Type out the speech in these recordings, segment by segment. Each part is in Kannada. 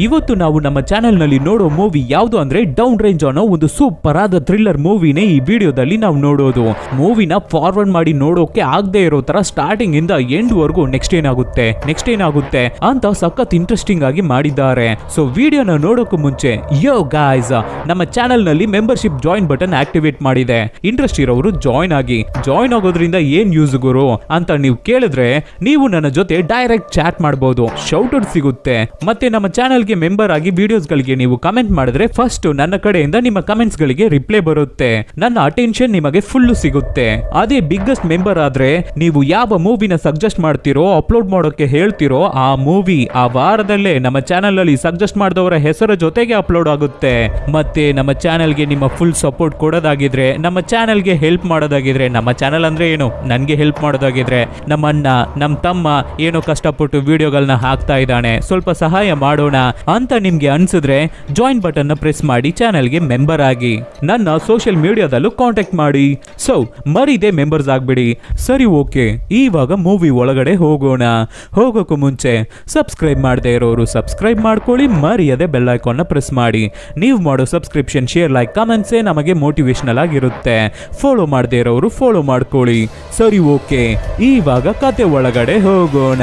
ಇವತ್ತು ನಾವು ನಮ್ಮ ಚಾನೆಲ್ ನಲ್ಲಿ ನೋಡೋ ಮೂವಿ ಯಾವುದು ಅಂದ್ರೆ ಡೌನ್ ರೇಂಜ್ ಅನ್ನೋ ಒಂದು ಸೂಪರ್ ಆದ ಥ್ರಿಲ್ಲರ್ ಮೂವಿನೇ ಈ ವಿಡಿಯೋದಲ್ಲಿ ನಾವು ನೋಡೋದು. ಮೂವಿನ ಫಾರ್ವರ್ಡ್ ಮಾಡಿ ನೋಡೋಕೆ ಆಗದೆ ಇರೋ ತರ ಸ್ಟಾರ್ಟಿಂಗ್ ಇಂದ ಎಂಡ್ ವರ್ಗೂ ನೆಕ್ಸ್ಟ್ ಏನಾಗುತ್ತೆ ಅಂತ ಸಖತ್ ಇಂಟ್ರೆಸ್ಟಿಂಗ್ ಆಗಿ ಮಾಡಿದ್ದಾರೆ. ಸೊ ವಿಡಿಯೋನ ನೋಡೋಕೆ ಮುಂಚೆ ಯೋ ಗಾಯ್ಸ್, ನಮ್ಮ ಚಾನೆಲ್ ನಲ್ಲಿ ಮೆಂಬರ್ಶಿಪ್ ಜಾಯಿನ್ ಬಟನ್ ಆಕ್ಟಿವೇಟ್ ಮಾಡಿದೆ. ಇಂಟ್ರೆಸ್ಟ್ ಇರೋರು ಜಾಯಿನ್ ಆಗೋದ್ರಿಂದ ಏನ್ ಯೂಸ್ ಗುರು ಅಂತ ನೀವು ಕೇಳಿದ್ರೆ ನೀವು ನನ್ನ ಜೊತೆ ಡೈರೆಕ್ಟ್ ಚಾಟ್ ಮಾಡಬಹುದು, ಶೌಟ್ ಔಟ್ ಸಿಗುತ್ತೆ. ಮತ್ತೆ ನಮ್ಮ ಚಾನೆಲ್ ಮೆಂಬರ್ ಆಗಿ ವಿಡಿಯೋಸ್ ಗಳಿಗೆ ನೀವು ಕಮೆಂಟ್ ಮಾಡಿದ್ರೆ ಫಸ್ಟ್ ನನ್ನ ಕಡೆಯಿಂದ ನಿಮ್ಮ ಕಮೆಂಟ್ಸ್ ಗಳಿಗೆ ರಿಪ್ಲೈ ಬರುತ್ತೆ. ನನ್ನ ಅಟೆನ್ಷನ್ ನಿಮಗೆ ಫುಲ್ ಸಿಗುತ್ತೆ. ಅದೇ ಬಿಗ್ಗೆಸ್ಟ್ ಮೆಂಬರ್ ಆದ್ರೆ ನೀವು ಯಾವ ಮೂವಿನ ಸಜೆಸ್ಟ್ ಮಾಡ್ತಿರೋ, ಅಪ್ಲೋಡ್ ಮಾಡೋಕೆ ಹೇಳ್ತಿರೋ ಆ ಮೂವಿ ಆ ವಾರದಲ್ಲೇ ನಮ್ಮ ಚಾನೆಲ್ ಅಲ್ಲಿ ಸಜೆಸ್ಟ್ ಮಾಡಿದವರ ಹೆಸರ ಜೊತೆಗೆ ಅಪ್ಲೋಡ್ ಆಗುತ್ತೆ. ಮತ್ತೆ ನಮ್ಮ ಚಾನೆಲ್ಗೆ ನಿಮ್ಮ ಫುಲ್ ಸಪೋರ್ಟ್ ಕೊಡೋದಾಗಿದ್ರೆ, ನಮ್ಮ ಚಾನೆಲ್ಗೆ ಹೆಲ್ಪ್ ಮಾಡೋದಾಗಿದ್ರೆ, ನಮ್ಮ ಚಾನೆಲ್ ಅಂದ್ರೆ ಏನು ನನ್ಗೆ ಹೆಲ್ಪ್ ಮಾಡೋದಾಗಿದ್ರೆ, ನಮ್ಮ ಅಣ್ಣ ನಮ್ಮ ತಮ್ಮ ಏನೋ ಕಷ್ಟಪಟ್ಟು ವಿಡಿಯೋಗಳನ್ನ ಹಾಕ್ತಾ ಇದ್ದಾನೆ, ಸ್ವಲ್ಪ ಸಹಾಯ ಮಾಡೋಣ ಅಂತ ನಿಮ್ಗೆ ಅನ್ಸಿದ್ರೆ ಜಾಯಿನ್ ಬಟನ್ ನ ಪ್ರೆಸ್ ಮಾಡಿ ಚಾನೆಲ್ಗೆ ಮೆಂಬರ್ ಆಗಿ. ನನ್ನ ಸೋಷಿಯಲ್ ಮೀಡಿಯಾದಲ್ಲೂ ಕಾಂಟ್ಯಾಕ್ಟ್ ಮಾಡಿ. ಸೊ ಮರಿದೆ ಮೆಂಬರ್ಸ್ ಆಗ್ಬಿಡಿ. ಸರಿ, ಓಕೆ, ಇವಾಗ ಮೂವಿ ಒಳಗಡೆ ಹೋಗೋಕ್ಕೂ ಮುಂಚೆ ಸಬ್ಸ್ಕ್ರೈಬ್ ಮಾಡದೇ ಇರೋರು ಸಬ್ಸ್ಕ್ರೈಬ್ ಮಾಡ್ಕೊಳ್ಳಿ, ಮರಿಯದೆ ಬೆಲ್ ಐಕಾನ್ ನ ಪ್ರೆಸ್ ಮಾಡಿ. ನೀವು ಮಾಡೋ ಸಬ್ಸ್ಕ್ರಿಪ್ಷನ್, ಶೇರ್, ಲೈಕ್, ಕಮೆಂಟ್ಸೇ ನಮಗೆ ಮೋಟಿವೇಶನಲ್ ಆಗಿರುತ್ತೆ. ಫಾಲೋ ಮಾಡದೇ ಇರೋರು ಫಾಲೋ ಮಾಡ್ಕೊಳ್ಳಿ. ಸರಿ, ಓಕೆ, ಇವಾಗ ಕತೆ ಒಳಗಡೆ ಹೋಗೋಣ.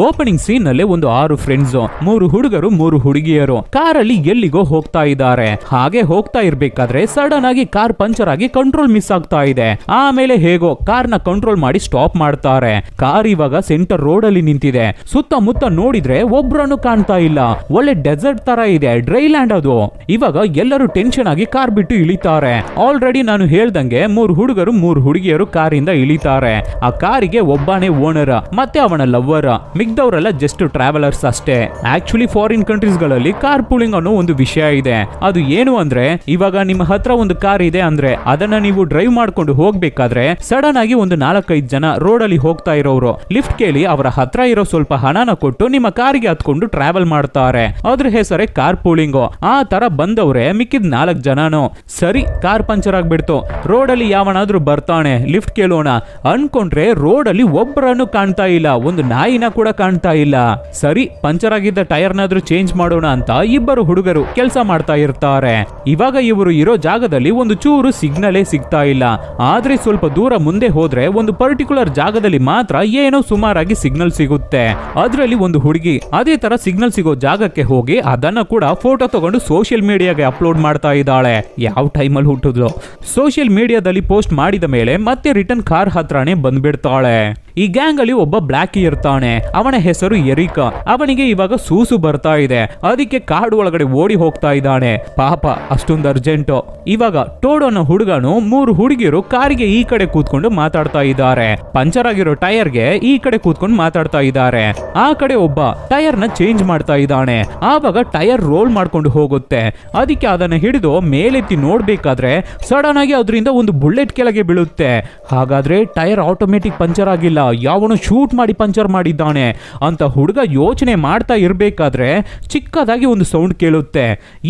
ಓಪನಿಂಗ್ ಸೀನ್ ನಲ್ಲಿ ಒಂದು 6 ಫ್ರೆಂಡ್ಸ್, 3 ಹುಡುಗರು 3 ಹುಡುಗಿಯರು ಕಾರಲ್ಲಿ ಎಲ್ಲಿಗೋ ಹೋಗ್ತಾ ಇದ್ದಾರೆ. ಹಾಗೆ ಹೋಗ್ತಾ ಇರ್ಬೇಕಾದ್ರೆ ಸಡನ್ ಆಗಿ ಕಾರ್ ಪಂಚರ್ ಆಗಿ ಕಂಟ್ರೋಲ್ ಮಿಸ್ ಆಗ್ತಾ ಇದೆ. ಆಮೇಲೆ ಹೇಗೋ ಕಾರ್ನ ಕಂಟ್ರೋಲ್ ಮಾಡಿ ಸ್ಟಾಪ್ ಮಾಡ್ತಾರೆ. ಕಾರ್ ಇವಾಗ ಸೆಂಟರ್ ರೋಡ್ ಅಲ್ಲಿ ನಿಂತಿದೆ. ಸುತ್ತಮುತ್ತ ನೋಡಿದ್ರೆ ಒಬ್ರನ್ನು ಕಾಣ್ತಾ ಇಲ್ಲ. ಒಳ್ಳೆ ಡೆಸರ್ಟ್ ತರ ಇದೆ, ಡ್ರೈ ಲ್ಯಾಂಡ್ ಅದು. ಇವಾಗ ಎಲ್ಲರೂ ಟೆನ್ಷನ್ ಆಗಿ ಕಾರ್ ಬಿಟ್ಟು ಇಳಿತಾರೆ. ಆಲ್ರೆಡಿ ನಾನು ಹೇಳ್ದಂಗೆ 3 ಹುಡುಗರು 3 ಹುಡುಗಿಯರು ಕಾರಿಂದ ಇಳಿತಾರೆ. ಆ ಕಾರಿಗೆ ಒಬ್ಬನೇ ಓನರ್ ಮತ್ತೆ ಅವನ ಲವ್ವರ್, ಮಿಗ್ದವರೆಲ್ಲ ಜಸ್ಟ್ ಟ್ರಾವೆಲರ್ಸ್ ಅಷ್ಟೇ. ಆಕ್ಚುಲಿ ಫಾರಿನ್ ಕಂಟ್ರೀಸ್ ಗಳಲ್ಲಿ ಕಾರ್ ಪೂಲಿಂಗ್ ಅನ್ನೋ ಒಂದು ವಿಷಯ ಇದೆ. ಅದು ಏನು ಅಂದ್ರೆ, ಇವಾಗ ನಿಮ್ಮ ಹತ್ರ ಒಂದು ಕಾರ್ ಇದೆ ಅಂದ್ರೆ ಅದನ್ನ ನೀವು ಡ್ರೈವ್ ಮಾಡ್ಕೊಂಡು ಹೋಗ್ಬೇಕಾದ್ರೆ ಸಡನ್ ಆಗಿ ಒಂದು 4-5 ಜನ ರೋಡ್ ಅಲ್ಲಿ ಹೋಗ್ತಾ ಇರೋರು ಲಿಫ್ಟ್ ಕೇಳಿ ಅವರ ಹತ್ರ ಇರೋ ಸ್ವಲ್ಪ ಹಣನ ಕೊಟ್ಟು ನಿಮ್ಮ ಕಾರಿಗೆ ಹತ್ಕೊಂಡು ಟ್ರಾವೆಲ್ ಮಾಡ್ತಾರೆ. ಅದ್ರ ಹೆಸರೇ ಕಾರ್ ಪೂಲಿಂಗ್. ಆ ತರ ಬಂದವ್ರೆ ಮಿಕ್ಕಿದ 4 ಜನನು. ಸರಿ, ಕಾರ್ ಪಂಚರ್ ಆಗ್ಬಿಡ್ತು. ರೋಡ್ ಅಲ್ಲಿ ಯಾವನಾದ್ರೂ ಬರ್ತಾನೆ ಲಿಫ್ಟ್ ಕೇಳೋಣ ಅನ್ಕೊಂಡ್ರೆ ರೋಡ್ ಅಲ್ಲಿ ಒಬ್ಬರನ್ನು ಕಾಣ್ತಾ ಇಲ್ಲ, ಒಂದು ನಾಯಿನ ಕೂಡ ಕಾಣ್ತಾ ಇಲ್ಲ. ಸರಿ, ಪಂಚರ್ ಆಗಿದ್ದ ಟೈರ್ನಾದ್ರೂ ಚೇಂಜ್ ಮಾಡೋಣ ಅಂತ ಇಬ್ಬರು ಹುಡುಗರು ಕೆಲಸ ಮಾಡ್ತಾ ಇರ್ತಾರೆ. ಇವಾಗ ಇವರು ಇರೋ ಜಾಗದಲ್ಲಿ ಒಂದು ಚೂರು ಸಿಗ್ನಲೇ ಸಿಗ್ತಾ ಇಲ್ಲ. ಆದ್ರೆ ಸ್ವಲ್ಪ ದೂರ ಮುಂದೆ ಹೋದ್ರೆ ಒಂದು ಪರ್ಟಿಕ್ಯುಲರ್ ಜಾಗದಲ್ಲಿ ಮಾತ್ರ ಏನೋ ಸುಮಾರಾಗಿ ಸಿಗ್ನಲ್ ಸಿಗುತ್ತೆ. ಅದ್ರಲ್ಲಿ ಒಂದು ಹುಡುಗಿ ಅದೇ ತರ ಸಿಗ್ನಲ್ ಸಿಗೋ ಜಾಗಕ್ಕೆ ಹೋಗಿ ಅದನ್ನ ಕೂಡ ಫೋಟೋ ತಗೊಂಡು ಸೋಷಿಯಲ್ ಮೀಡಿಯಾಗೆ ಅಪ್ಲೋಡ್ ಮಾಡ್ತಾ ಇದ್ದಾಳೆ. ಯಾವ ಟೈಮಲ್ಲಿ ಹುಟ್ಟಿದ್ಲು. ಸೋಷಿಯಲ್ ಮೀಡಿಯಾದಲ್ಲಿ ಪೋಸ್ಟ್ ಮಾಡಿದ ಮೇಲೆ ಮತ್ತೆ ರಿಟರ್ನ್ ಕಾರ್ ಹತ್ರನೇ ಬಂದ್ಬಿಡ್ತಾಳೆ. ಈ ಗ್ಯಾಂಗ್ ಅಲ್ಲಿ ಒಬ್ಬ ಬ್ಲಾಕಿ ಇರ್ತಾನೆ. ಅವನ ಹೆಸರು ಎರಿಕ. ಅವನಿಗೆ ಇವಾಗ ಸೂಸು ಬರ್ತಾ ಇದೆ. ಅದಕ್ಕೆ ಕಾಡು ಒಳಗಡೆ ಓಡಿ ಹೋಗ್ತಾ ಇದ್ದಾನೆ. ಪಾಪ, ಅಷ್ಟೊಂದು ಅರ್ಜೆಂಟ್. ಇವಾಗ ಟೋಡೋನ ಹುಡುಗನು 3 ಹುಡುಗಿಯರು ಕಾರಿಗೆ ಈ ಕಡೆ ಕೂತ್ಕೊಂಡು ಮಾತಾಡ್ತಾ ಇದ್ದಾರೆ. ಪಂಚರ್ ಆಗಿರೋ ಟೈರ್ಗೆ ಈ ಕಡೆ ಕೂತ್ಕೊಂಡು ಮಾತಾಡ್ತಾ ಇದ್ದಾರೆ. ಆ ಕಡೆ ಒಬ್ಬ ಟೈರ್ ನ ಚೇಂಜ್ ಮಾಡ್ತಾ ಇದ್ದಾನೆ. ಆವಾಗ ಟೈರ್ ರೋಲ್ ಮಾಡ್ಕೊಂಡು ಹೋಗುತ್ತೆ. ಅದಕ್ಕೆ ಅದನ್ನ ಹಿಡಿದು ಮೇಲೆತ್ತಿ ನೋಡ್ಬೇಕಾದ್ರೆ ಸಡನ್ ಆಗಿ ಅದರಿಂದ ಒಂದು ಬುಲೆಟ್ ಕೆಳಗೆ ಬೀಳುತ್ತೆ. ಹಾಗಾದ್ರೆ ಟೈರ್ ಆಟೋಮೆಟಿಕ್ ಪಂಚರ್ ಆಗಿಲ್ಲ, ಯಾವನು ಶೂಟ್ ಮಾಡಿ ಪಂಚರ್ ಮಾಡಿದ್ದಾನೆ ಅಂತ ಹುಡುಗ ಯೋಚನೆ ಮಾಡ್ತಾ ಇರ್ಬೇಕಾದ್ರೆ ಚಿಕ್ಕದಾಗಿ ಒಂದು ಸೌಂಡ್ ಕೇಳುತ್ತೆ.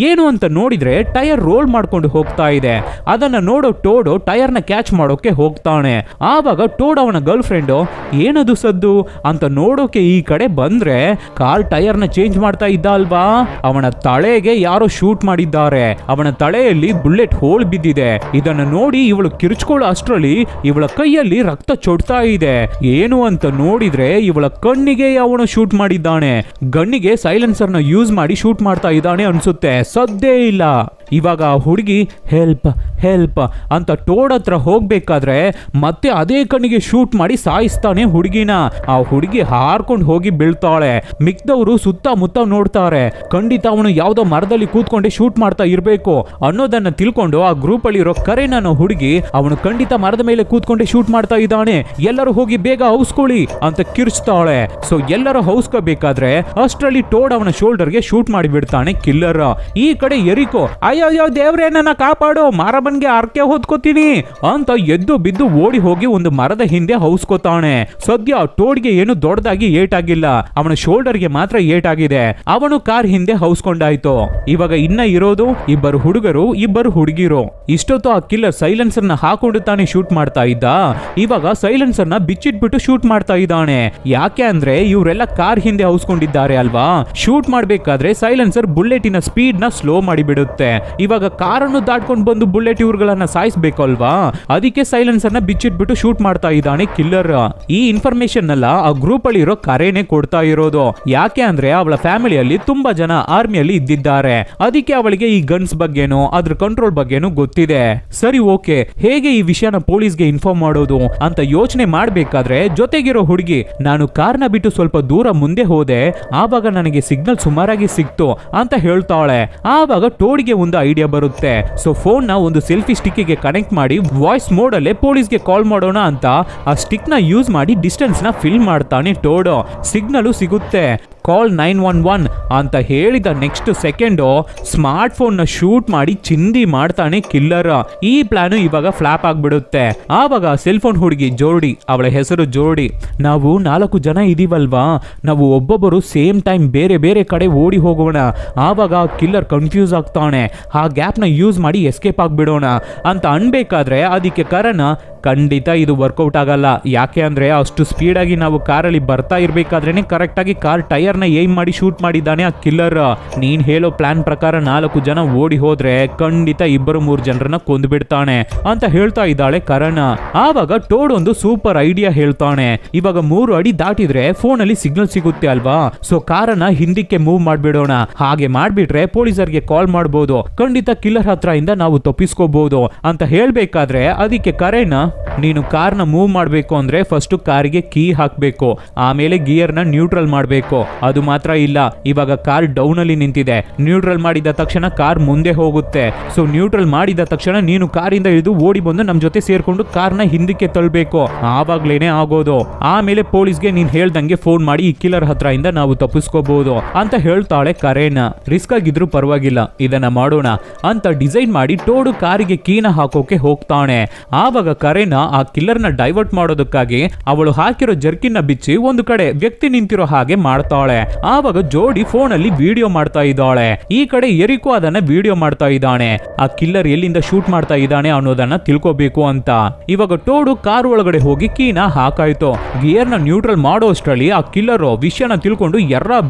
ಏನು ಅಂತ ನೋಡಿದ್ರೆ ಟೈರ್ ರೋಲ್ ಮಾಡ್ಕೊಂಡು ಹೋಗ್ತಾ ಇದೆ. ಅದನ್ನ ನೋಡೋ ಟೋಡೋ ಟೈರ್ ನ ಕ್ಯಾಚ್ ಮಾಡೋಕೆ ಹೋಗ್ತಾನೆ. ಆವಾಗ ಟೋಡ್ ಅವನ ಗರ್ಲ್ ಫ್ರೆಂಡ್ ಏನದು ಸದ್ದು ಅಂತ ನೋಡೋಕೆ ಈ ಕಡೆ ಬಂದ್ರೆ ಕಾರ್ ಟೈರ್ ನ ಚೇಂಜ್ ಮಾಡ್ತಾ ಇದ್ದ ಅಲ್ವಾ, ಅವನ ತಲೆಗೆ ಯಾರೋ ಶೂಟ್ ಮಾಡಿದ್ದಾರೆ. ಅವನ ತಲೆಯಲ್ಲಿ ಬುಲೆಟ್ ಹೋಲ್ ಬಿದ್ದಿದೆ. ಇದನ್ನ ನೋಡಿ ಇವಳು ಕಿರ್ಚ್ಕೊಳ್ಳೋ ಅಷ್ಟರಲ್ಲಿ ಇವಳ ಕೈಯಲ್ಲಿ ರಕ್ತ ಚೊಡ್ತಾ ಇದೆ. ಏನು ಅಂತ ನೋಡಿದ್ರೆ ಇವಳ ಕಣ್ಣಿಗೆ ಅವನು ಶೂಟ್ ಮಾಡಿದ್ದಾನೆ. ಗಣ್ಣಿಗೆ ಸೈಲೆನ್ಸರ್ ನ ಯೂಸ್ ಮಾಡಿ ಶೂಟ್ ಮಾಡ್ತಾ ಇದ್ದಾನೆ ಅನ್ಸುತ್ತೆ. ಸದ್ದೇ ಇಲ್ಲ. ಇವಾಗ ಹುಡುಗಿ ಹೆಲ್ಪ್ ಹೆಲ್ಪ್ ಅಂತ ಟೋಡ್ ಹತ್ರ ಹೋಗ್ಬೇಕಾದ್ರೆ ಮತ್ತೆ ಅದೇ ಕಣ್ಣಿಗೆ ಶೂಟ್ ಮಾಡಿ ಸಾಯಿಸ್ತಾನೆ ಹುಡುಗಿನ. ಆ ಹುಡುಗಿ ಹಾರ್ಕೊಂಡು ಹೋಗಿ ಬೀಳ್ತಾಳೆ. ಮಿಕ್ದವರು ಸುತ್ತಮುತ್ತ ನೋಡ್ತಾರೆ. ಖಂಡಿತ ಅವನು ಯಾವ್ದೋ ಮರದಲ್ಲಿ ಕೂತ್ಕೊಂಡೆ ಶೂಟ್ ಮಾಡ್ತಾ ಇರ್ಬೇಕು ಅನ್ನೋದನ್ನ ತಿಳ್ಕೊಂಡು ಆ ಗ್ರೂಪ್ ಅಲ್ಲಿ ಇರೋ ಕರೆನ್ ಅನ್ನೋ ಹುಡುಗಿ ಅವನು ಖಂಡಿತ ಮರದ ಮೇಲೆ ಕೂತ್ಕೊಂಡೆ ಶೂಟ್ ಮಾಡ್ತಾ ಇದ್ದಾನೆ, ಎಲ್ಲರೂ ಹೋಗಿ ಬೇಗ ಹೌಸ್ಕೊಳ್ಳಿ ಅಂತ ಕಿರ್ಚ್ತಾಳೆ. ಸೊ ಎಲ್ಲರೂ ಹೌಸ್ಕೋಬೇಕಾದ್ರೆ ಅಷ್ಟರಲ್ಲಿ ಟೋಡ್ ಅವನ ಶೋಲ್ಡರ್ಗೆ ಶೂಟ್ ಮಾಡಿ ಬಿಡ್ತಾನೆ ಕಿಲ್ಲರ್. ಈ ಕಡೆ ಎರಿಕೋ ಅಯ್ಯೋ ದೇವ್ರೇ ನನ್ನ ಕಾಪಾಡು, ಮಾರಮ್ಮನ್ಗೆ ಅರ್ಕೆ ಹೊತ್ಕೋತೀನಿ ಅಂತ ಎದ್ದು ಬಿದ್ದು ಓಡಿ ಹೋಗಿ ಒಂದು ಮರದ ಹಿಂದೆ ಹೌಸ್ಕೋತಾನೆ. ಸದ್ಯ ಟೋಡ್ಗೆ ಏನು ದೊಡ್ಡದಾಗಿ ಏಟಾಗಿಲ್ಲ, ಅವನ ಶೋಲ್ಡರ್ಗೆ ಮಾತ್ರ ಏಟಾಗಿದೆ. ಅವನು ಕಾರ್ ಹಿಂದೆ ಹೌಸ್ಕೊಂಡಾಯ್ತು. ಇವಾಗ ಇನ್ನ ಇರೋದು ಇಬ್ಬರು ಹುಡುಗರು, ಇಬ್ಬರು ಹುಡುಗಿರು. ಇಷ್ಟೊತ್ತು ಆ ಕಿಲ್ಲರ್ ಸೈಲೆನ್ಸರ್ ನ ಹಾಕೊಂಡು ತಾನೇ ಶೂಟ್ ಮಾಡ್ತಾ ಇದ್ದ. ಇವಾಗ ಸೈಲೆನ್ಸರ್ ನ ಬಿಚ್ಚಿಟ್ಬಿಟ್ಟು ಶೂಟ್ ಮಾಡ್ತಾ ಇದ್ದಾನೆ. ಯಾಕೆ ಅಂದ್ರೆ ಇವರೆಲ್ಲ ಕಾರ್ ಹಿಂದೆ ಹೌಸ್ಕೊಂಡಿದ್ದಾರೆ ಅಲ್ವಾ. ಶೂಟ್ ಮಾಡ್ಬೇಕಾದ್ರೆ ಸೈಲೆನ್ಸರ್ ಬುಲೆಟಿನ ಸ್ಪೀಡ್ ನ ಸ್ಲೋ ಮಾಡಿಬಿಡುತ್ತೆ. ಇವಾಗ ಕಾರನ್ನು ದಾಟ್ಕೊಂಡು ಬಂದು ಬುಲೆಟ್ ಇವ್ರುಗಳನ್ನ ಸಾಯಿಸಬೇಕು ಅಲ್ವಾ, ಅದಕ್ಕೆ ಸೈಲೆನ್ಸರ್ ನ ಬಿಚ್ಚಿಟ್ಬಿಟ್ಟು ಶೂಟ್ ಮಾಡ್ತಾ ಇದ್ದಾನೆ ಕಿಲ್ಲರ್. ಈ ಇನ್ಫಾರ್ಮೇಶನ್ ಎಲ್ಲ ಆ ಗ್ರೂಪ್ ಅಲ್ಲಿ ಇರೋ ಕರೆನೆ ಕೊಡ್ತಾ ಇರೋದು. ಯಾಕೆ ಅಂದ್ರೆ ಅವಳ ಫ್ಯಾಮಿಲಿಯಲ್ಲಿ ತುಂಬಾ ಜನ ಆರ್ಮಿಯಲ್ಲಿ ಇದ್ದಿದ್ದಾರೆ. ಅದಕ್ಕೆ ಅವಳಿಗೆ ಈ ಗನ್ಸ್ ಬಗ್ಗೆನೂ ಅದ್ರ ಕಂಟ್ರೋಲ್ ಬಗ್ಗೆನೂ ಗೊತ್ತಿದೆ. ಸರಿ ಓಕೆ, ಹೇಗೆ ಈ ವಿಷಯನ ಪೊಲೀಸ್ಗೆ ಇನ್ಫಾರ್ಮ್ ಮಾಡೋದು ಅಂತ ಯೋಚನೆ ಮಾಡ್ಬೇಕಾದ್ರೆ ಜೊತೆಗಿರೋ ಹುಡುಗಿ, ನಾನು ಕಾರ್ನ ಬಿಟ್ಟು ಸ್ವಲ್ಪ ದೂರ ಮುಂದೆ ಹೋದೆ, ಆವಾಗ ನನಗೆ ಸಿಗ್ನಲ್ ಸುಮಾರಾಗಿ ಸಿಕ್ತು ಅಂತ ಹೇಳ್ತಾಳೆ. ಆವಾಗ ಟೋಡ್ಗೆ ಒಂದು ಐಡಿಯಾ ಬರುತ್ತೆ. ಸೊ ಫೋನ್ ನ ಒಂದು ಸೆಲ್ಫಿ ಸ್ಟಿಕ್ ಗೆ ಕನೆಕ್ಟ್ ಮಾಡಿ ವಾಯ್ಸ್ ಮೋಡ್ ಅಲ್ಲೇ ಪೊಲೀಸ್ಗೆ ಕಾಲ್ ಮಾಡೋಣ ಅಂತ ಆ ಸ್ಟಿಕ್ ನ ಯೂಸ್ ಮಾಡಿ ಡಿಸ್ಟೆನ್ಸ್ ನ ಫಿಲ್ ಮಾಡ್ತಾನೆ ಟೋಡ್. ಸಿಗ್ನಲ್ ಸಿಗುತ್ತೆ. ಕಾಲ್ 911 ಅಂತ ಹೇಳಿದ ನೆಕ್ಸ್ಟ್ ಸೆಕೆಂಡ್ ಸ್ಮಾರ್ಟ್ ಫೋನ್ ನ ಶೂಟ್ ಮಾಡಿ ಚಿಂದಿ ಮಾಡ್ತಾನೆ ಕಿಲ್ಲರ್. ಈ ಪ್ಲಾನ್ ಇವಾಗ ಫ್ಲಾಪ್ ಆಗ್ಬಿಡುತ್ತೆ. ಆವಾಗ ಸೆಲ್ ಫೋನ್ ಹುಡುಗಿ ಜೋಡಿ, ಅವಳ ಹೆಸರು ಜೋಡಿ, ನಾವು 4 ಜನ ಇದೀವಲ್ವಾ, ನಾವು ಒಬ್ಬೊಬ್ಬರು ಸೇಮ್ ಟೈಮ್ ಬೇರೆ ಬೇರೆ ಕಡೆ ಓಡಿ ಹೋಗೋಣ. ಆವಾಗ ಕಿಲ್ಲರ್ ಕನ್ಫ್ಯೂಸ್ ಆಗ್ತಾನೆ. ಆ ಗ್ಯಾಪ್ ನ ಯೂಸ್ ಮಾಡಿ ಎಸ್ಕೇಪ್ ಆಗ್ಬಿಡೋಣ ಅಂತ ಅನ್ಬೇಕಾದ್ರೆ ಅದಕ್ಕೆ ಕಾರಣ, ಖಂಡಿತ ಇದು ವರ್ಕೌಟ್ ಆಗಲ್ಲ. ಯಾಕೆ ಅಂದ್ರೆ ಅಷ್ಟು ಸ್ಪೀಡ್ ಆಗಿ ನಾವು ಕಾರಲ್ಲಿ ಬರ್ತಾ ಇರ್ಬೇಕಾದ್ರೇನೆ ಕರೆಕ್ಟ್ ಆಗಿ ಕಾರ್ ಟೈರ್ ನ ಏಮ್ ಮಾಡಿ ಶೂಟ್ ಮಾಡಿದ್ದಾನೆ ಆ ಕಿಲ್ಲರ್. ನೀನ್ ಹೇಳೋ ಪ್ಲಾನ್ ಪ್ರಕಾರ 4 ಜನ ಓಡಿ ಹೋದ್ರೆ ಖಂಡಿತ 2-3 ಜನರನ್ನ ಕೊಂದು ಬಿಡ್ತಾನೆ ಅಂತ ಹೇಳ್ತಾ ಇದ್ದಾಳೆ ಕರಣ್. ಆವಾಗ ಟೋಡ್ ಒಂದು ಸೂಪರ್ ಐಡಿಯಾ ಹೇಳ್ತಾನೆ. ಇವಾಗ 3 ಅಡಿ ದಾಟಿದ್ರೆ ಫೋನ್ ಅಲ್ಲಿ ಸಿಗ್ನಲ್ ಸಿಗುತ್ತೆ ಅಲ್ವಾ, ಸೊ ಕಾರನ್ನ ಹಿಂದಕ್ಕೆ ಮೂವ್ ಮಾಡ್ಬಿಡೋಣ. ಹಾಗೆ ಮಾಡ್ಬಿಟ್ರೆ ಪೊಲೀಸರಿಗೆ ಕಾಲ್ ಮಾಡಬಹುದು, ಖಂಡಿತ ಕಿಲ್ಲರ್ ಹತ್ರ ಇಂದ ನಾವು ತಪ್ಪಿಸ್ಕೋಬಹುದು ಅಂತ ಹೇಳ್ಬೇಕಾದ್ರೆ ಅದಕ್ಕೆ ಕರಣ್, ನೀನು ಕಾರ್ನ ಮೂವ್ ಮಾಡಬೇಕು ಅಂದ್ರೆ ಫಸ್ಟ್ ಕಾರಿಗೆ ಕೀ ಹಾಕಬೇಕು, ಆಮೇಲೆ ಗಿಯರ್ ನ ನ್ಯೂಟ್ರಲ್ ಮಾಡಬೇಕು. ಅದು ಮಾತ್ರ ಇಲ್ಲ, ಇವಾಗ ಕಾರ್ ಡೌನ್ ಅಲ್ಲಿ ನಿಂತಿದೆ, ನ್ಯೂಟ್ರಲ್ ಮಾಡಿದ ತಕ್ಷಣ ಕಾರ್ ಮುಂದೆ ಹೋಗುತ್ತೆ. ಸೊ ನ್ಯೂಟ್ರಲ್ ಮಾಡಿದ ತಕ್ಷಣ ನೀನು ಕಾರಿಂದ ಇಳಿದು ಓಡಿ ಬಂದು ನಮ್ ಜೊತೆ ಸೇರ್ಕೊಂಡು ಕಾರ್ನ ಹಿಂದಕ್ಕೆ ತಳ್ಳಬೇಕು, ಆವಾಗ್ಲೇನೆ ಆಗೋದು. ಆಮೇಲೆ ಪೊಲೀಸ್ಗೆ ನೀನ್ ಹೇಳ್ದಂಗೆ ಫೋನ್ ಮಾಡಿ ಈ ಕಿಲ್ಲರ್ ಹತ್ರ ಇಂದ ನಾವು ತಪ್ಪಿಸ್ಕೋಬಹುದು ಅಂತ ಹೇಳ್ತಾಳೆ ಕರೇನ್. ರಿಸ್ಕ್ ಆಗಿದ್ರು ಪರವಾಗಿಲ್ಲ, ಇದನ್ನ ಮಾಡೋಣ ಅಂತ ಡಿಸೈಡ್ ಮಾಡಿ ಟೋಡು ಕಾರಿಗೆ ಕೀನ ಹಾಕೋಕೆ ಹೋಗ್ತಾನೆ. ಆವಾಗ ಕರೇನ್ ಆ ಕಿಲ್ಲರ್ ನ ಡೈವರ್ಟ್ ಮಾಡೋದಕ್ಕಾಗಿ ಅವಳು ಹಾಕಿರೋ ಜರ್ಕಿನ್ ನ ಬಿಚ್ಚಿ ಒಂದು ಕಡೆ ವ್ಯಕ್ತಿ ನಿಂತಿರೋ ಹಾಗೆ ಮಾಡ್ತಾಳೆ. ಆವಾಗ ಜೋಡಿ ಫೋನ್ ಅಲ್ಲಿ ವಿಡಿಯೋ ಮಾಡ್ತಾ ಇದ್ದಾಳೆ. ಈ ಕಡೆ ಎರಿಕೋ ಅದನ್ನ ವಿಡಿಯೋ ಮಾಡ್ತಾ ಇದ್ದಾನೆ. ಆ ಕಿಲ್ಲರ್ ಎಲ್ಲಿಂದ ಶೂಟ್ ಮಾಡ್ತಾ ಇದ್ದಾನೆ ಅನ್ನೋದನ್ನ ತಿಳ್ಕೋಬೇಕು ಅಂತ. ಇವಾಗ ಟೋಡು ಕಾರ್ ಒಳಗಡೆ ಹೋಗಿ ಕೀನ ಹಾಕಾಯ್ತು. ಗಿಯರ್ ನ ನ್ಯೂಟ್ರಲ್ ಮಾಡೋ ಅಷ್ಟರಲ್ಲಿ ಆ ಕಿಲ್ಲರ್ ವಿಷಯನ ತಿಳ್ಕೊಂಡು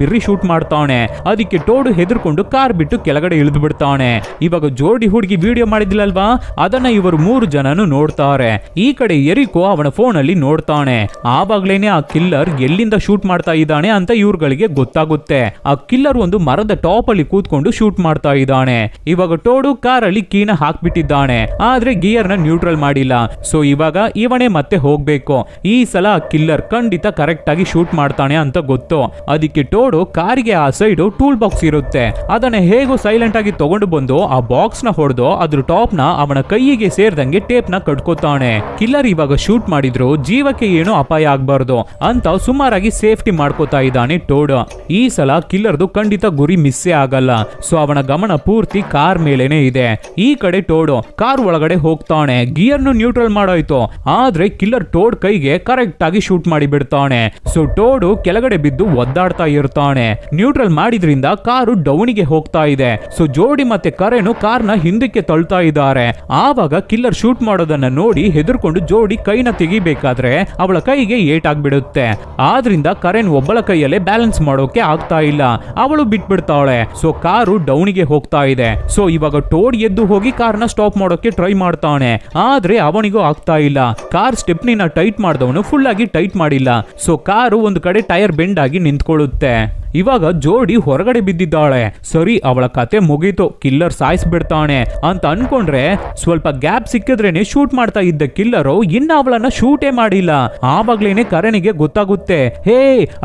ಬಿರ್ರಿ ಶೂಟ್ ಮಾಡ್ತಾನೆ. ಅದಕ್ಕೆ ಟೋಡು ಹೆದರ್ಕೊಂಡು ಕಾರ್ ಬಿಟ್ಟು ಕೆಳಗಡೆ ಇಳಿದು ಬಿಡ್ತಾನೆ. ಇವಾಗ ಜೋಡಿ ಹುಡುಗಿ ವಿಡಿಯೋ ಮಾಡಿದಿಲ್ಲಲ್ವಾ, ಅದನ್ನ ಇವರು 3 ಜನನು ನೋಡ್ತಾರೆ. ಈ ಕಡೆ ಎರಿಕೋ ಅವನ ಫೋನ್ ಅಲ್ಲಿ ನೋಡ್ತಾನೆ. ಆವಾಗ್ಲೇನೆ ಆ ಕಿಲ್ಲರ್ ಎಲ್ಲಿಂದ ಶೂಟ್ ಮಾಡ್ತಾ ಇದ್ದಾನೆ ಅಂತ ಇವ್ರುಗಳಿಗೆ ಗೊತ್ತಾಗುತ್ತೆ. ಆ ಕಿಲ್ಲರ್ ಒಂದು ಮರದ ಟಾಪ್ ಅಲ್ಲಿ ಕೂತ್ಕೊಂಡು ಶೂಟ್ ಮಾಡ್ತಾ ಇದ್ದಾನೆ. ಇವಾಗ ಟೋಡು ಕಾರಲ್ಲಿ ಕೀನ ಹಾಕ್ಬಿಟ್ಟಿದ್ದಾನೆ, ಆದ್ರೆ ಗಿಯರ್ ನ ನ್ಯೂಟ್ರಲ್ ಮಾಡಿಲ್ಲ. ಸೊ ಇವಾಗ ಇವನೇ ಮತ್ತೆ ಹೋಗ್ಬೇಕು. ಈ ಸಲ ಆ ಕಿಲ್ಲರ್ ಖಂಡಿತ ಕರೆಕ್ಟ್ ಆಗಿ ಶೂಟ್ ಮಾಡ್ತಾನೆ ಅಂತ ಗೊತ್ತು. ಅದಕ್ಕೆ ಟೋಡು ಕಾರಿಗೆ ಆ ಸೈಡ್ ಟೂಲ್ ಬಾಕ್ಸ್ ಇರುತ್ತೆ, ಅದನ್ನ ಹೇಗೋ ಸೈಲೆಂಟ್ ಆಗಿ ತಗೊಂಡು ಬಂದು ಆ ಬಾಕ್ಸ್ ನ ಹೊಡೆದು ಅದ್ರ ಟಾಪ್ ನ ಅವನ ಕೈಯಿಗೆ ಸೇರ್ದಂಗೆ ಟೇಪ್ ನ ಕಟ್ಕೋತಾನೆ. ಕಿಲ್ಲರ್ ಇವಾಗ ಶೂಟ್ ಮಾಡಿದ್ರು ಜೀವಕ್ಕೆ ಏನು ಅಪಾಯ ಆಗ್ಬಾರ್ದು ಅಂತ ಸುಮಾರಾಗಿ ಸೇಫ್ಟಿ ಮಾಡ್ಕೋತಾ ಇದ್ದಾನೆ ಟೋಡ್. ಈ ಸಲ ಕಿಲ್ಲರ್ದು ಖಂಡಿತ ಗುರಿ ಮಿಸ್ಸೇ ಆಗಲ್ಲ. ಸೊ ಅವನ ಗಮನ ಪೂರ್ತಿ ಕಾರ್ ಮೇಲೇನೆ ಇದೆ. ಈ ಕಡೆ ಟೋಡ್ ಕಾರ್ ಒಳಗಡೆ ಹೋಗ್ತಾನೆ. ಗಿಯರ್ ನು ನ್ಯೂಟ್ರಲ್ ಮಾಡಾಯ್ತು, ಆದ್ರೆ ಕಿಲ್ಲರ್ ಟೋಡ್ ಕೈಗೆ ಕರೆಕ್ಟ್ ಆಗಿ ಶೂಟ್ ಮಾಡಿ ಬಿಡ್ತಾನೆ. ಸೊ ಟೋಡು ಕೆಳಗಡೆ ಬಿದ್ದು ಒದ್ದಾಡ್ತಾ ಇರ್ತಾನೆ. ನ್ಯೂಟ್ರಲ್ ಮಾಡಿದ್ರಿಂದ ಕಾರು ಡೌನಿಗೆ ಹೋಗ್ತಾ ಇದೆ. ಸೊ ಜೋಡಿ ಮತ್ತೆ ಕರೇನು ಕಾರ್ನ ಹಿಂದಕ್ಕೆ ತಳ್ತಾ ಇದ್ದಾರೆ. ಆವಾಗ ಕಿಲ್ಲರ್ ಶೂಟ್ ಮಾಡೋದನ್ನ ನೋಡಿ ಹೆದರ್ಕೊಂಡು ಜೋಡಿ ಕೈನ ತೆಗಿಬೇಕಾದ್ರೆ ಅವಳ ಕೈಗೆ ಏಟಾಗ್ಬಿಡುತ್ತೆ. ಆದ್ರಿಂದ ಕರೇನ್ ಒಬ್ಬಳ ಕೈಯಲ್ಲೇ ಬ್ಯಾಲೆನ್ಸ್ ಮಾಡೋಕೆ ಆಗ್ತಾ ಇಲ್ಲ, ಅವಳು ಬಿಟ್ಬಿಡ್ತಾಳೆ. ಸೊ ಕಾರು ಡೌನಿಗೆ ಹೋಗ್ತಾ ಇದೆ. ಸೊ ಇವಾಗ ಟೋಡ್ ಎದ್ದು ಹೋಗಿ ಕಾರ್ನ ಸ್ಟಾಪ್ ಮಾಡೋಕೆ ಟ್ರೈ ಮಾಡ್ತಾನೆ, ಆದ್ರೆ ಅವನಿಗೂ ಆಗ್ತಾ ಇಲ್ಲ. ಕಾರ್ ಸ್ಟೆಪ್ನಿನ ಟೈಟ್ ಮಾಡಿದವನು ಫುಲ್ ಆಗಿ ಟೈಟ್ ಮಾಡಿಲ್ಲ. ಸೊ ಕಾರು ಒಂದು ಕಡೆ ಟೈರ್ ಬೆಂಡ್ ಆಗಿ ನಿಂತ್ಕೊಳ್ಳುತ್ತೆ. ಇವಾಗ ಜೋಡಿ ಹೊರಗಡೆ ಬಿದ್ದಿದ್ದಾಳೆ. ಸರಿ, ಅವಳ ಕತೆ ಮುಗೀತು, ಕಿಲ್ಲರ್ ಸಾಯಿಸ್ಬಿಡ್ತಾನೆ ಅಂತ ಅನ್ಕೊಂಡ್ರೆ ಸ್ವಲ್ಪ ಗ್ಯಾಪ್ ಸಿಕ್ಕಿದ್ರೇನೆ ಶೂಟ್ ಮಾಡ್ತಾ ಇದ್ದ ಕಿಲ್ಲರು ಇನ್ನ ಅವಳನ್ನ ಶೂಟೇ ಮಾಡಿಲ್ಲ. ಆವಾಗ್ಲೇನೆ ಕರಣಿಗೆ ಗೊತ್ತಾಗುತ್ತೆ, ಹೇ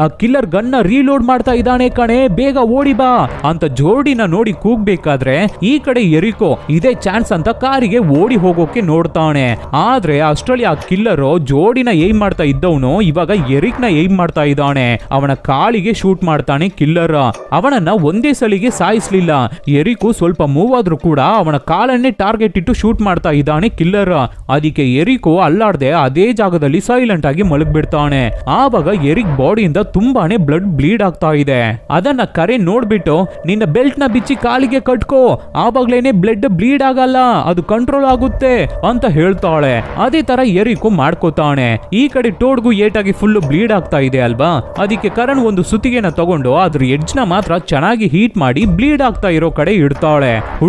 ಆ ಕಿಲ್ಲರ್ ಗನ್ನ ರೀಲೋಡ್ ಮಾಡ್ತಾ ಇದ್ದಾನೆ ಕಣೆ, ಬೇಗ ಓಡಿ ಬಾ ಅಂತ ಜೋಡಿನ ನೋಡಿ ಕೂಗ್ಬೇಕಾದ್ರೆ ಈ ಕಡೆ ಎರಿಕೋ ಇದೇ ಚಾನ್ಸ್ ಅಂತ ಕಾರಿಗೆ ಓಡಿ ಹೋಗೋಕೆ ನೋಡ್ತಾನೆ. ಆದ್ರೆ ಅಷ್ಟರಲ್ಲಿ ಆ ಕಿಲ್ಲರು ಜೋಡಿನ ಏಮ್ ಮಾಡ್ತಾ ಇದ್ದವನು ಇವಾಗ ಎರಿಕ್ನ ಏಮ್ ಮಾಡ್ತಾ ಇದ್ದಾನೆ. ಅವನ ಕಾಲಿಗೆ ಶೂಟ್ ಮಾಡ್ತಾನೆ ಇದ್ದಾನೆ ಕಿಲ್ಲರ್. ಅವನನ್ನ ಒಂದೇ ಸಲಿಗೆ ಸಾಯಿಸ್ಲಿಲ್ಲ. ಎರಿಕು ಸ್ವಲ್ಪ ಮೂವ್ ಆದ್ರೂ ಕೂಡ ಅವನ ಕಾಲನ್ನೇ ಟಾರ್ಗೆಟ್ ಇಟ್ಟು ಶೂಟ್ ಮಾಡ್ತಾ ಇದ್ದಾನೆ ಕಿಲ್ಲರ್. ಅದಕ್ಕೆ ಎರಿಕು ಅಲ್ಲಾಡ್ದೆ ಅದೇ ಜಾಗದಲ್ಲಿ ಸೈಲೆಂಟ್ ಆಗಿ ಮಲಗ್ಬಿಡ್ತಾನೆ. ಆವಾಗ ಎರಿಕ್ ಬಾಡಿಯಿಂದ ತುಂಬಾನೇ ಬ್ಲಡ್ ಬ್ಲೀಡ್ ಆಗ್ತಾ ಇದೆ. ಅದನ್ನ ಕರೆನ್ ನೋಡ್ಬಿಟ್ಟು ನಿನ್ನ ಬೆಲ್ಟ್ ನ ಬಿಚ್ಚಿ ಕಾಲಿಗೆ ಕಟ್ಕೋ, ಆವಾಗ್ಲೇನೆ ಬ್ಲಡ್ ಬ್ಲೀಡ್ ಆಗಲ್ಲ, ಅದು ಕಂಟ್ರೋಲ್ ಆಗುತ್ತೆ ಅಂತ ಹೇಳ್ತಾಳೆ. ಅದೇ ತರ ಎರಿಕು ಮಾಡ್ಕೋತಾನೆ. ಈ ಕಡೆ ಟೋಡ್ಗೂ ಏಟಾಗಿ ಫುಲ್ ಬ್ಲೀಡ್ ಆಗ್ತಾ ಇದೆ ಅಲ್ವಾ. ಅದಕ್ಕೆ ಕರಣ್ ಒಂದು ಸುತ್ತಿಗೆನ ತಗೊಂಡು ಅದ್ರ ಎಡ್ಜ್ ನ ಮಾತ್ರ ಚೆನ್ನಾಗಿ ಹೀಟ್ ಮಾಡಿ ಬ್ಲೀಡ್ ಆಗ್ತಾ ಇರೋ ಕಡೆ ಇಡ್ತಾಳೆ.